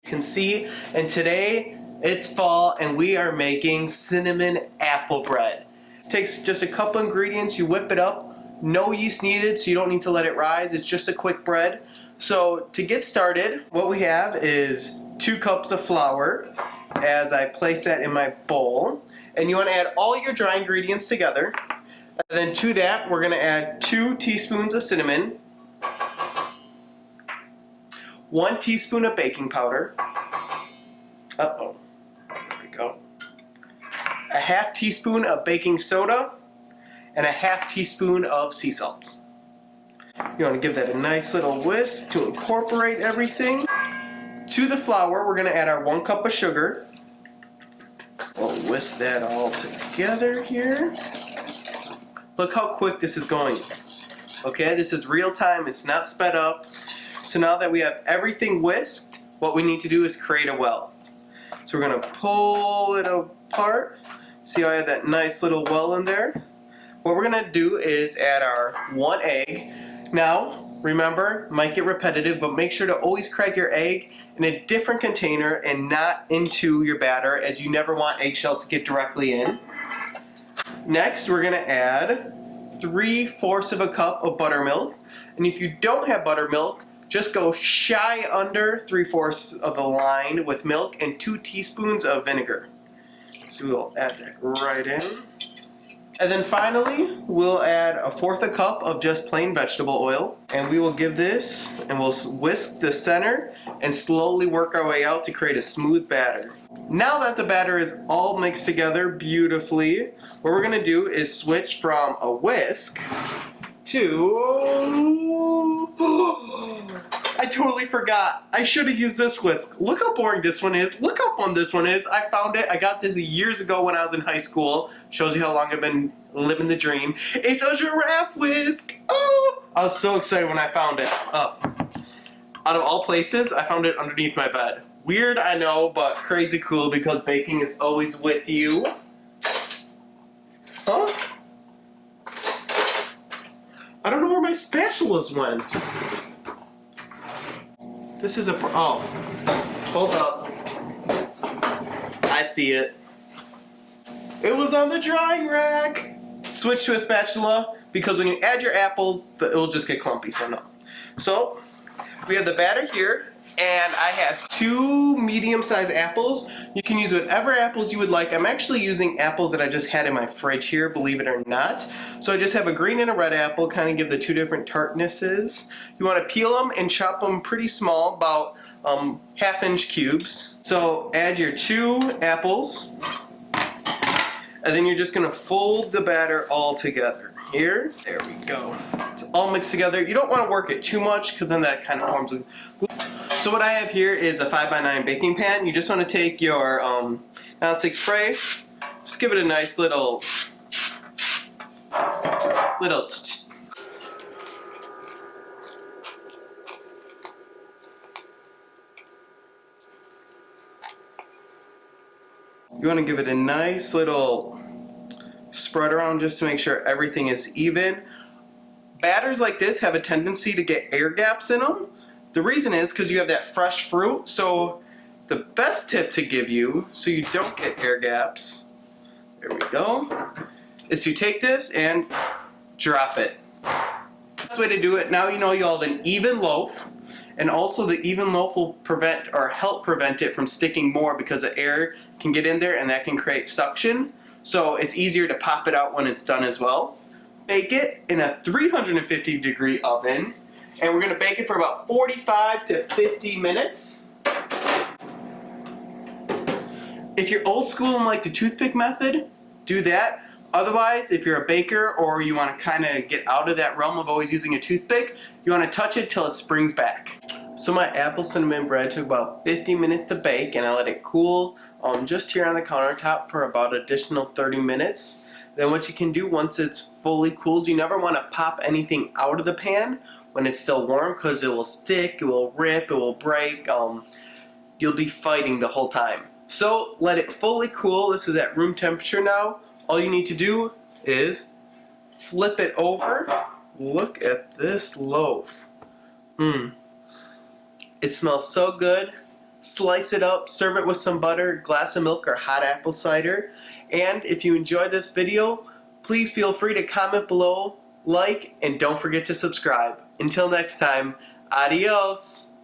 You can see, and today it's fall and we are making cinnamon apple bread. It takes just a couple ingredients, you whip it up, no yeast needed, so you don't need to let it rise. It's just a quick bread. So to get started, what we have is 2 cups of flour as I place that in my bowl. And you want to add all your dry ingredients together. And then to that, we're going to add 2 teaspoons of cinnamon, 1 teaspoon of baking powder, there we go, a half teaspoon of baking soda, and a half teaspoon of sea salt. You want to give that a nice little whisk to incorporate everything. To the flour, we're going to add our 1 cup of sugar. We'll whisk that all together here. Look how quick this is going. Okay, this is real time, it's not sped up. So now that we have everything whisked, what we need to do is create a well. So we're going to pull it apart. See how I have that nice little well in there? What we're going to do is add our 1 egg. Now, remember, might get repetitive, but make sure to always crack your egg in a different container and not into your batter, as you never want eggshells to get directly in. Next, we're going to add 3/4 of a cup of buttermilk. And if you don't have buttermilk, just go shy under 3/4 of the line with milk and 2 teaspoons of vinegar. So we'll add that right in. And then finally, we'll add 1/4 cup of just plain vegetable oil. And we will give this, and we'll whisk the center and slowly work our way out to create a smooth batter. Now that the batter is all mixed together beautifully, what we're going to do is switch from a whisk to... I totally forgot. I should have used this whisk. Look how boring this one is. Look how fun this one is. I found it. I got this years ago when I was in high school. Shows you how long I've been living the dream. It's a giraffe whisk. Oh! I was so excited when I found it. Out of all places, I found it underneath my bed. Weird, I know, but crazy cool because baking is always with you. Huh? I don't know where my spatulas went. This is oh, hold up. I see it. It was on the drying rack. Switch to a spatula because when you add your apples, it'll just get clumpy, so no. So, we have the batter here, and I have 2 medium-sized apples. You can use whatever apples you would like. I'm actually using apples that I just had in my fridge here, believe it or not. So I just have a green and a red apple, kind of give the 2 different tartnesses. You want to peel them and chop them pretty small, about 1/2-inch cubes. So add your 2 apples, and then you're just going to fold the batter all together. Here, there we go. It's all mixed together. You don't want to work it too much because then that kind of forms a glue. So what I have here is a 5x9 baking pan. You just want to take your non-stick spray, just give it a nice little You want to give it a nice little spread around just to make sure everything is even. Batters like this have a tendency to get air gaps in them. The reason is because you have that fresh fruit. So the best tip to give you so you don't get air gaps, there we go, is you take this and drop it. Best way to do it, now you know you'll have an even loaf, and also the even loaf will prevent or help prevent it from sticking more because the air can get in there and that can create suction. So it's easier to pop it out when it's done as well. Bake it in a 350-degree oven, and we're going to bake it for about 45 to 50 minutes. If you're old school and like the toothpick method, do that. Otherwise, if you're a baker or you want to kind of get out of that realm of always using a toothpick, you want to touch it till it springs back. So my apple cinnamon bread took about 50 minutes to bake, and I let it cool just here on the countertop for about additional 30 minutes. Then what you can do once it's fully cooled, you never want to pop anything out of the pan when it's still warm because it will stick, it will rip, it will break. You'll be fighting the whole time. So let it fully cool. This is at room temperature now. All you need to do is flip it over. Look at this loaf. It smells so good. slice it up, serve it with some butter, glass of milk, or hot apple cider. And if you enjoyed this video, please feel free to comment below, like, and don't forget to subscribe. Until next time, adios!